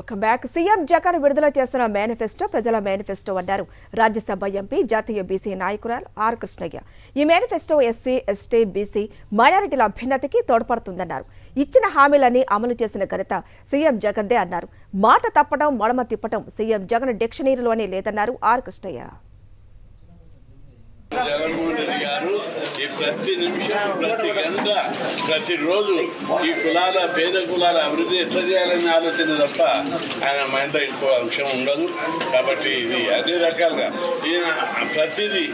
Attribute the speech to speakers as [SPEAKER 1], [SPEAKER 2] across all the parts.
[SPEAKER 1] Welcome back. CM Jagan విడుదల చేస్తున్న manifesto ప్రజల మేనిఫెస్టో అన్నారు రాజ్యసభ ఎంపీ జాతీయ బీసీ నాయకురాలు ఆర్ కృష్ణయ్య. ఈ మేనిఫెస్టో ఎస్సీ, ఎస్టీ, బీసీ, మైనారిటీల అభ్యున్నతికి తోడ్పడుతుందన్నారు. ఇచ్చిన హామీలన్నీ అమలు చేసిన ఘనత సీఎం జగన్దే అన్నారు. మాట తప్పడం, మడమ తిప్పడం సీఎం జగన్ డిక్షనరీలోనే లేదన్నారు ఆర్ కృష్ణయ్య.
[SPEAKER 2] జగన్మోహన్ రెడ్డి గారు ఈ ప్రతి నిమిషం, ప్రతి గంట, ప్రతిరోజు ఈ కులాల, పేద కులాల అభివృద్ధి ఎట్లా చేయాలని ఆలోచన తప్ప ఆయన మైండ్లో ఇంకో అంశం ఉండదు. కాబట్టి ఇది అన్ని రకాలుగా ఈయన ప్రతిదీ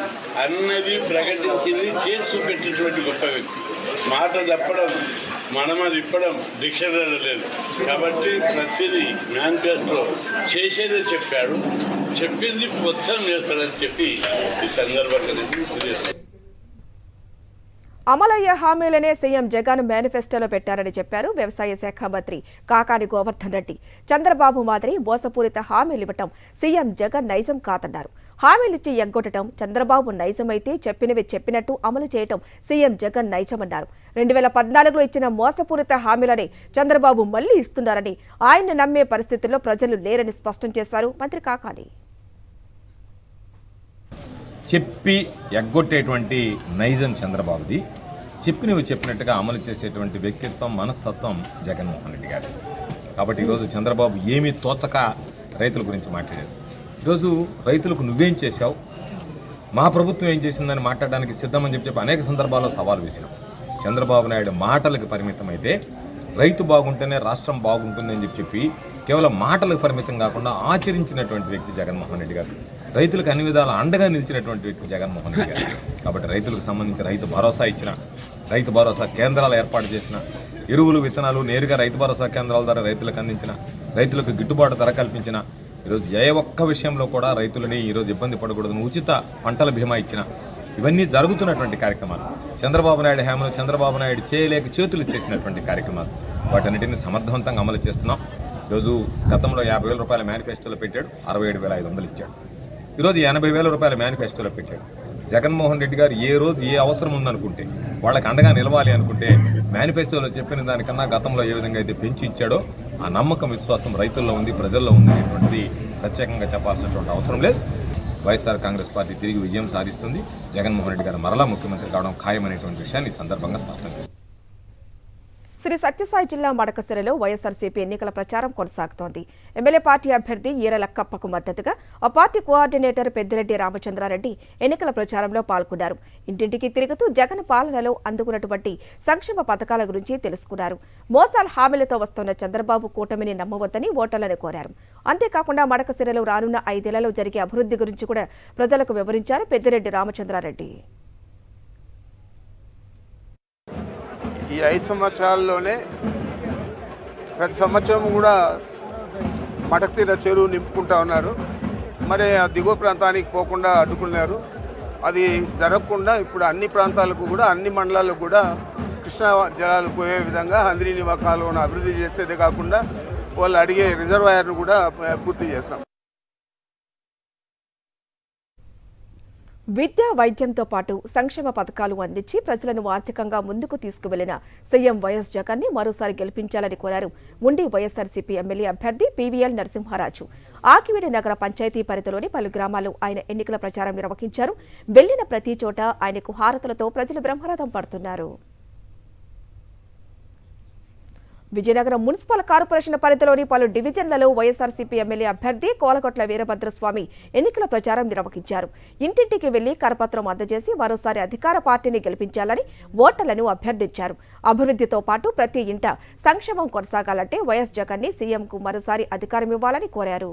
[SPEAKER 2] అన్నది ప్రకటించింది, చేసి చూపెట్టేటువంటి గొప్ప వ్యక్తి. మాట తప్పడం, మడమ తిప్పడం డిక్షనరీ లేదు. కాబట్టి ప్రతిదీ మేనిఫెస్టో చేసేదే చెప్పాడు, చెప్పింది మొత్తం చేస్తాడని చెప్పి ఈ సందర్భంగా
[SPEAKER 1] అమలయ్యే హామీలనే సీఎం జగన్ మేనిఫెస్టోలో పెట్టారని చెప్పారు వ్యవసాయ శాఖ మంత్రి కాకాని గోవర్ధన్ రెడ్డి. చంద్రబాబు మాదిరి మోసపూరిత హామీలు ఇవ్వటం సీఎం జగన్ నైజం కాదన్నారు. హామీలిచ్చి ఎగ్గొట్టడం చంద్రబాబు నైజమైతే చెప్పినవి చెప్పినట్టు అమలు చేయటం సీఎం జగన్ నైజమన్నారు. 2014లో ఇచ్చిన మోసపూరిత హామీలనే చంద్రబాబు మళ్లీ ఇస్తున్నారని, ఆయన్ని నమ్మే పరిస్థితుల్లో ప్రజలు లేరని స్పష్టం చేశారు మంత్రి కాకాని.
[SPEAKER 3] చెప్పి ఎగ్గొట్టేటువంటి నైజం చంద్రబాబుది, చెప్పినవి చెప్పినట్టుగా అమలు చేసేటువంటి వ్యక్తిత్వం, మనస్తత్వం జగన్మోహన్ రెడ్డి గారు. కాబట్టి ఈరోజు చంద్రబాబు ఏమీ తోచక రైతుల గురించి మాట్లాడారు. ఈరోజు రైతులకు నువ్వేం చేశావు, మా ప్రభుత్వం ఏం చేసిందని మాట్లాడడానికి సిద్ధమని చెప్పి అనేక సందర్భాల్లో సవాల్ వేసినాం. చంద్రబాబు నాయుడు మాటలకు పరిమితం అయితే రైతు బాగుంటేనే రాష్ట్రం బాగుంటుందని చెప్పి కేవలం మాటలకు పరిమితం కాకుండా ఆచరించినటువంటి వ్యక్తి జగన్మోహన్ రెడ్డి గారు. రైతులకు అన్ని విధాలా అండగా నిలిచినటువంటి వ్యక్తి జగన్మోహన్ రెడ్డి గారు. కాబట్టి రైతులకు సంబంధించి రైతు భరోసా ఇచ్చిన, రైతు భరోసా కేంద్రాలు ఏర్పాటు చేసిన, ఎరువులు, విత్తనాలు నేరుగా రైతు భరోసా కేంద్రాల ద్వారా రైతులకు అందించిన, రైతులకు గిట్టుబాటు ధర కల్పించిన, ఈరోజు ఏ ఒక్క విషయంలో కూడా రైతులని ఈరోజు ఇబ్బంది పడకూడదని ఉచిత పంటల బీమా ఇచ్చిన, ఇవన్నీ జరుగుతున్నటువంటి కార్యక్రమాలు. చంద్రబాబు నాయుడు హయాంలో చంద్రబాబు నాయుడు చేయలేక చేతులు ఎత్తేసినటువంటి కార్యక్రమాలు. వాటన్నిటిని సమర్థవంతంగా అమలు చేస్తున్నాం. ఈరోజు గతంలో 50,000 రూపాయల మేనిఫెస్టోలో పెట్టాడు, 67,500 ఇచ్చాడు. ఈరోజు 80,000 రూపాయల మేనిఫెస్టోలో పెట్టాడు. జగన్మోహన్ రెడ్డి గారు ఏ రోజు ఏ అవసరం ఉందనుకుంటే, వాళ్ళకి అండగా నిలవాలి అనుకుంటే, మేనిఫెస్టోలో చెప్పిన దానికన్నా గతంలో ఏ విధంగా అయితే పెంచి ఇచ్చాడో ఆ నమ్మకం, విశ్వాసం రైతుల్లో ఉంది, ప్రజల్లో ఉంది అనేటువంటిది ప్రత్యేకంగా చెప్పాల్సినటువంటి అవసరం లేదు. వైఎస్ఆర్ కాంగ్రెస్ పార్టీ తిరిగి విజయం సాధిస్తుంది. జగన్మోహన్ రెడ్డి గారు మరలా ముఖ్యమంత్రి కావడం ఖాయమనేటువంటి విషయాన్ని ఈ సందర్భంగా స్పష్టం చేస్తుంది.
[SPEAKER 1] శ్రీ సత్యసాయి జిల్లా మడకసిరలో వైఎస్ఆర్సీపీ ఎన్నికల ప్రచారం కొనసాగుతోంది. ఎమ్మెల్యే పార్టీ అభ్యర్థి ఈర లక్కప్పకు మద్దతుగా ఆ పార్టీ కోఆర్డినేటర్ పెద్దిరెడ్డి రామచంద్రారెడ్డి ఎన్నికల ప్రచారంలో పాల్గొన్నారు. ఇంటింటికి తిరుగుతూ జగన్ పాలనలో అందుకున్నటువంటి సంక్షేమ పథకాల గురించి తెలుసుకున్నారు. మోసాల హామీలతో వస్తున్న చంద్రబాబు కూటమిని నమ్మవద్దని ఓటర్లను కోరారు. అంతేకాకుండా మడకసిరలో రానున్న 5 ఏళ్లలో జరిగే అభివృద్ధి గురించి కూడా ప్రజలకు వివరించారు పెద్దిరెడ్డి రామచంద్రారెడ్డి.
[SPEAKER 4] ఈ 5 సంవత్సరాల్లోనే ప్రతి సంవత్సరం కూడా మడకసిర చెరువు నింపుకుంటా ఉన్నారు. మరి ఆ దిగువ ప్రాంతానికి పోకుండా అడ్డుకున్నారు. అది జరగకుండా ఇప్పుడు అన్ని ప్రాంతాలకు కూడా, అన్ని మండలాలకు కూడా కృష్ణా జలాలు పోయే విధంగా హంద్రీనివా కాలువను అభివృద్ధి చేసేదే కాకుండా వాళ్ళు అడిగే రిజర్వాయర్ను కూడా పూర్తి చేస్తాం.
[SPEAKER 1] విద్య, వైద్యంతో పాటు సంక్షేమ పథకాలు అందించి ప్రజలను ఆర్థికంగా ముందుకు తీసుకువెళ్లిన సీఎం వైఎస్ జగన్ ని మరోసారి గెలిపించాలని కోరారు ఉండి వైఎస్ఆర్సీపీ ఎమ్మెల్యే అభ్యర్థి పీవీఎల్ నరసింహారాజు. ఆకివీడి నగర పంచాయతీ పరిధిలోని పలు గ్రామాల్లో ఆయన ఎన్నికల ప్రచారం నిర్వహించారు. వెళ్లిన ప్రతి చోట ఆయనకు హారతులతో ప్రజలు బ్రహ్మరథం పడుతున్నారు. విజయనగరం మున్సిపల్ కార్పొరేషన్ పరిధిలోని పలు డివిజన్లలో వైఎస్ఆర్సీపీ ఎమ్మెల్యే అభ్యర్థి కోలగొట్ల వీరభద్రస్వామి ఎన్నికల ప్రచారం నిర్వహించారు. ఇంటింటికి వెళ్లి కరపత్రం అందజేసి మరోసారి అధికార పార్టీని గెలిపించాలని ఓటర్లను అభ్యర్థించారు. అభివృద్ధితో పాటు ప్రతి ఇంట సంక్షేమం కొనసాగాలంటే వైఎస్ జగన్ ని సీఎంకు మరోసారి అధికారం ఇవ్వాలని కోరారు.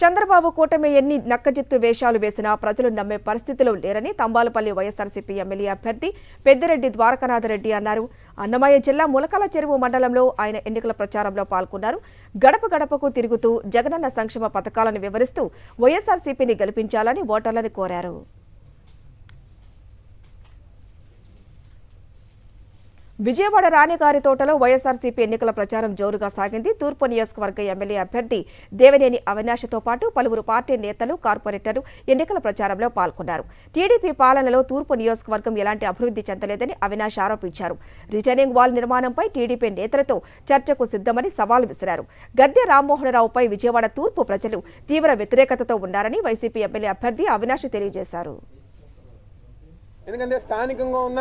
[SPEAKER 1] చంద్రబాబు కూటమి ఎన్ని నక్కజిత్తు వేషాలు వేసినా ప్రజలు నమ్మే పరిస్థితిలో లేరని తంబాలపల్లి వైఎస్ఆర్సీపీ ఎమ్మెల్యే అభ్యర్థి పెద్దిరెడ్డి ద్వారకానాథరెడ్డి అన్నారు. అన్నమయ్య జిల్లా ములకల చెరువు మండలంలో ఆయన ఎన్నికల ప్రచారంలో పాల్గొన్నారు. గడప గడపకు తిరుగుతూ జగనన్న సంక్షేమ పథకాలను వివరిస్తూ వైఎస్ఆర్సీపీని గెలిపించాలని ఓటర్లను కోరారు. విజయవాడ రాణిగారి తోటలో వైఎస్ఆర్సీపీ ఎన్నికల ప్రచారం జోరుగా సాగింది. తూర్పు నియోజకవర్గ ఎమ్మెల్యే అభ్యర్థి దేవినేని అవినాష్తో పాటు పలువురు పార్టీ నేతలు, కార్పొరేటర్లు ఎన్నికల ప్రచారంలో పాల్గొన్నారు. టీడీపీ పాలనలో తూర్పు నియోజకవర్గం ఎలాంటి అభివృద్ధి చెందలేదని అవినాష్ ఆరోపించారు. రిటర్నింగ్ వాల్ నిర్మాణంపై టీడీపీ నేతలతో చర్చకు సిద్ధమని సవాల్ విసిరారు. గద్దె రామ్మోహనరావుపై విజయవాడ తూర్పు ప్రజలు తీవ్ర వ్యతిరేకతతో ఉన్నారని వైసీపీ ఎమ్మెల్యే అభ్యర్థి అవినాష్ తెలియజేశారు.
[SPEAKER 5] ఎందుకంటే స్థానికంగా ఉన్న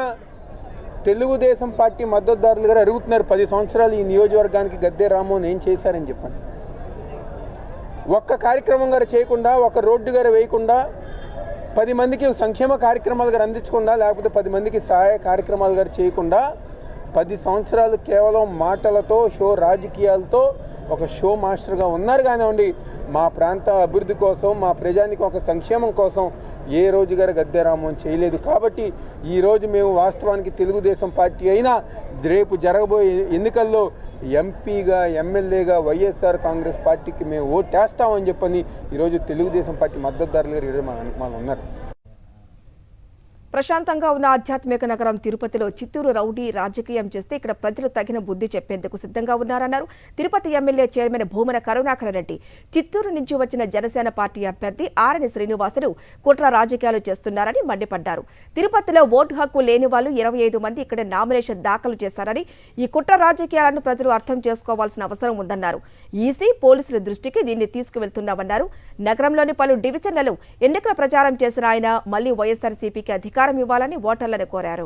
[SPEAKER 5] తెలుగుదేశం పార్టీ మద్దతుదారులు గారు అడుగుతున్నారు, 10 సంవత్సరాలు ఈ నియోజకవర్గానికి గద్దె రామ్మోహన్ ఏం చేశారని చెప్పండి. ఒక్క కార్యక్రమం గారు చేయకుండా, ఒక రోడ్డు గారు వేయకుండా, 10 మందికి సంక్షేమ కార్యక్రమాలు గారు అందించకుండా, లేకపోతే 10 మందికి సహాయ కార్యక్రమాలు గారు చేయకుండా 10 సంవత్సరాలు కేవలం మాటలతో, రాజకీయాలతో ఒక షో మాస్టర్గా ఉన్నారు. కానివ్వండి, మా ప్రాంత అభివృద్ధి కోసం, మా ప్రజానికి ఒక సంక్షేమం కోసం ఏ రోజు గారు గద్దె రామ్మోహన్ చేయలేదు. కాబట్టి ఈరోజు మేము వాస్తవానికి తెలుగుదేశం పార్టీ అయినా రేపు జరగబోయే ఎన్నికల్లో ఎంపీగా, ఎమ్మెల్యేగా వైఎస్ఆర్ కాంగ్రెస్ పార్టీకి మేము ఓటేస్తామని చెప్పని ఈరోజు తెలుగుదేశం పార్టీ మద్దతుదారులు గారు ఈరోజు మన ఉన్నారు.
[SPEAKER 1] ప్రశాంతంగా ఉన్న ఆధ్యాత్మిక నగరం తిరుపతిలో చిత్తూరు రౌడీ రాజకీయం చేస్తే ఇక్కడ ప్రజలు తగిన బుద్ధి చెప్పేందుకు సిద్ధంగా ఉన్నారన్నారు తిరుపతి ఎమ్మెల్యే చైర్మన్ భూమన కరుణాకర్ రెడ్డి. చిత్తూరు నుంచి వచ్చిన జనసేన పార్టీ అభ్యర్థి ఆర్ఎన్ శ్రీనివాసులు కుట్ర రాజకీయాలు చేస్తున్నారని మండిపడ్డారు. తిరుపతిలో ఓటు హక్కు లేని వాళ్ళు 25 మంది ఇక్కడ నామినేషన్ దాఖలు చేశారని, ఈ కుట్ర రాజకీయాలను ప్రజలు అర్థం చేసుకోవాల్సిన అవసరం ఉందన్నారు. ఈసీ, పోలీసుల దృష్టికి దీన్ని తీసుకువెళ్తున్నామన్నారు. నగరంలోని పలు డివిజన్లలో ఎన్నికల ప్రచారం చేసిన ఆయన మళ్లీ వైఎస్ఆర్సీపీకి అధికారం ఇవ్వాలని ఓటర్లను కోరారు.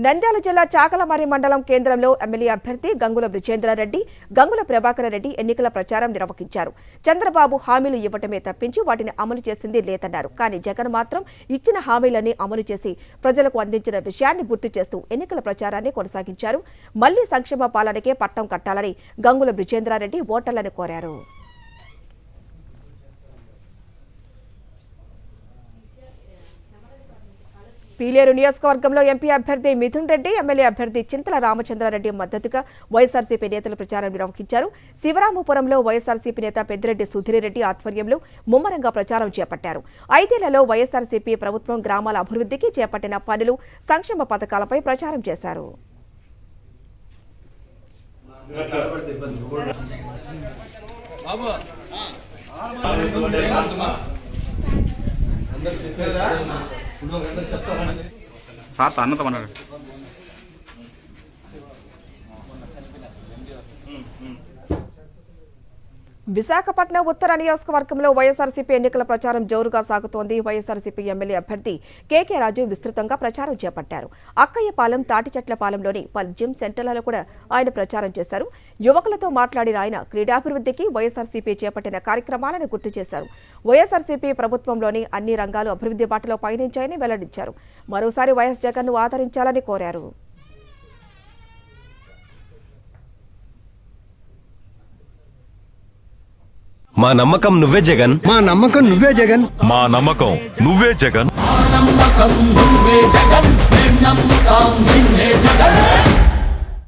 [SPEAKER 1] నంద్యాల జిల్లా చాకలమర్రి మండలం కేంద్రంలో ఎమ్మెల్యే అభ్యర్థి గంగుల బ్రిజేంద్రారెడ్డి, గంగుల ప్రభాకర్ రెడ్డి ఎన్నికల ప్రచారం నిర్వహించారు. చంద్రబాబు హామీలు ఇవ్వటమే తప్పించి వాటిని అమలు చేసింది లేదన్నారు. కానీ జగన్ మాత్రం ఇచ్చిన హామీలన్నీ అమలు చేసి ప్రజలకు అందించిన విషయాన్ని గుర్తు చేస్తూ ఎన్నికల ప్రచారాన్ని కొనసాగించారు. మళ్లీ సంక్షేమ పాలనకే పట్టం కట్టాలని గంగుల బ్రిజేంద్రారెడ్డి ఓటర్లను కోరారు. పీలేరు నియోజకవర్గంలో ఎంపీ అభ్యర్థి మిథున్ రెడ్డి, ఎమ్మెల్యే అభ్యర్థి చింతల రామచంద్రారెడ్డి మద్దతుగా వైఎస్ఆర్సీపీ నేతలు ప్రచారం నిర్వహించారు. శివరామపురంలో వైఎస్ఆర్సీపీ నేత పెద్దిరెడ్డి సుధీరెడ్డి ఆధ్వర్యంలో ముమ్మరంగా ప్రచారం చేపట్టారు. 5 ఏళ్లలో వైఎస్ఆర్సీపీ ప్రభుత్వం గ్రామాల అభివృద్ధికి చేపట్టిన పనులు, సంక్షేమ పథకాలపై ప్రచారం చేశారు.
[SPEAKER 6] సార్ అన్నతో అన్నాడు.
[SPEAKER 1] విశాఖపట్నం ఉత్తర నియోజకవర్గంలో వైఎస్ఆర్సీపీ ఎన్నికల ప్రచారం జోరుగా సాగుతోంది. వైఎస్ఆర్సీపీ ఎమ్మెల్యే అభ్యర్థి కేకే రాజు విస్తృతంగా ప్రచారం చేపట్టారు. అక్కయ్యపాలెం, తాటిచెట్లపాలెంలోని పలు జిమ్ సెంటర్లలో కూడా ఆయన ప్రచారం చేశారు. యువకులతో మాట్లాడిన ఆయన క్రీడాభివృద్ధికి వైఎస్ఆర్సీపీ చేపట్టిన కార్యక్రమాలను గుర్తు చేశారు. వైఎస్ఆర్సీపీ ప్రభుత్వంలోని అన్ని రంగాలు అభివృద్ధి బాటలో పయనించాయని వెల్లడించారు. మరోసారి వైఎస్ జగన్ను ఆదరించాలని కోరారు.
[SPEAKER 7] మా నమ్మకం నువ్వే జగన్,
[SPEAKER 8] మా నమ్మకం నువ్వే జగన్,
[SPEAKER 7] మా నమ్మకం నువ్వే జగన్,
[SPEAKER 8] మా నమ్మకం నువ్వే జగన్, మేము నమ్ముతాం నిన్నే జగన్.